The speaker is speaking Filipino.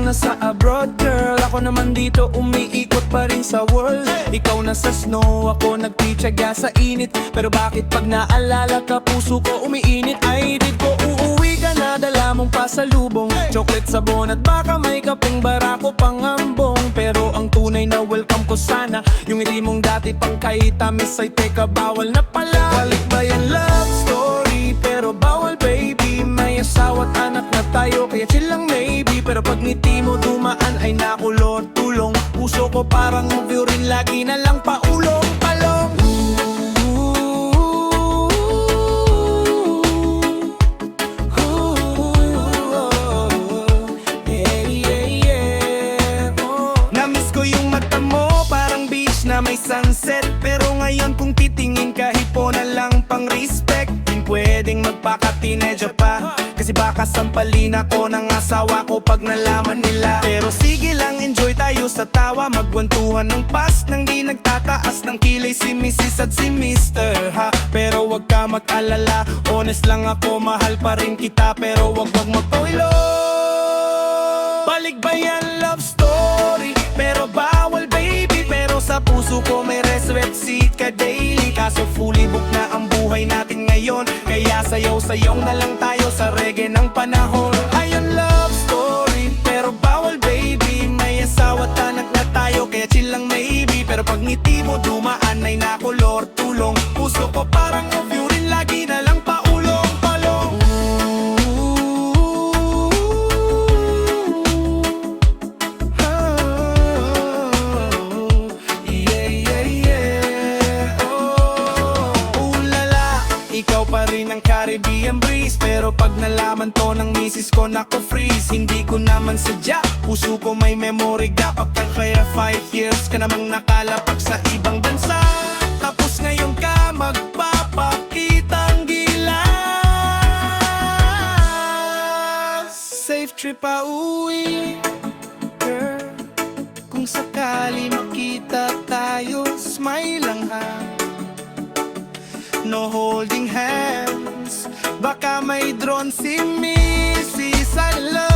nasa abroad, girl. Ako naman dito umiikot pa rin sa world. Ikaw nasa snow, ako nagtitiyaga sa init. Pero bakit pag naalala ka, puso ko umiinit? Ay, di ko uuwi ka na, dala mong pasalubong, chocolate, sabon at baka may kapeng barako pangambong. Pero ang tunay na welcome ko sana, yung ngiti mong dati pang kay tamis ay teka bawal na pala. Balik ba yan love story? Pero bawal baby, may asawa at anak na tayo, kaya chill lang maybe. Pero pag ngiti mo dumaan ay nakulot tulong. Puso ko parang movie rin, lagi na lang paulong-palong. Namiss ko yung mata mo, parang beach na may sunset. Pero ngayon kung titingin ka, hipo na lang pang respect. Di pwedeng magpaka-teenager pa, kasi baka sampalin ako ng asawa ko pag nalaman nila. Pero sige lang, enjoy tayo sa tawa, magkwentuhan ng past nang di nagtataas ng kilay si Mrs. at si Mr. ha. Pero wag ka mag-alala, honest lang ako, mahal pa rin kita. Pero wag magpawilo. Balik ba yan love story? Pero bawal baby, pero sa puso ko may reserved seat ka daily. Kaso fully book na ang buhay natin ngayon, kaya sayaw-sayaw na lang tayo sa reggae ng panahon. Ayun love story, pero bawal baby, may asawa at anak na tayo, kaya chill lang maybe. Pero pag ngiti mo dumaan ay nakulor tulong. Puso ko parang ovyo rin, lagi na lang paulong-palong. Ikaw pa rin ang Caribbean breeze, pero pag nalaman to ng misis ko, nako freeze. Hindi ko naman sadya, puso ko may memory gap. Kaya 5 years ka namang nakalapak sa ibang bansa, tapos ngayon ka magpapakitang gilas. Safe trip pauwi, girl. Kung sakali makita tayo, smile lang ha. No holding hands, baka may drone si Mrs. I love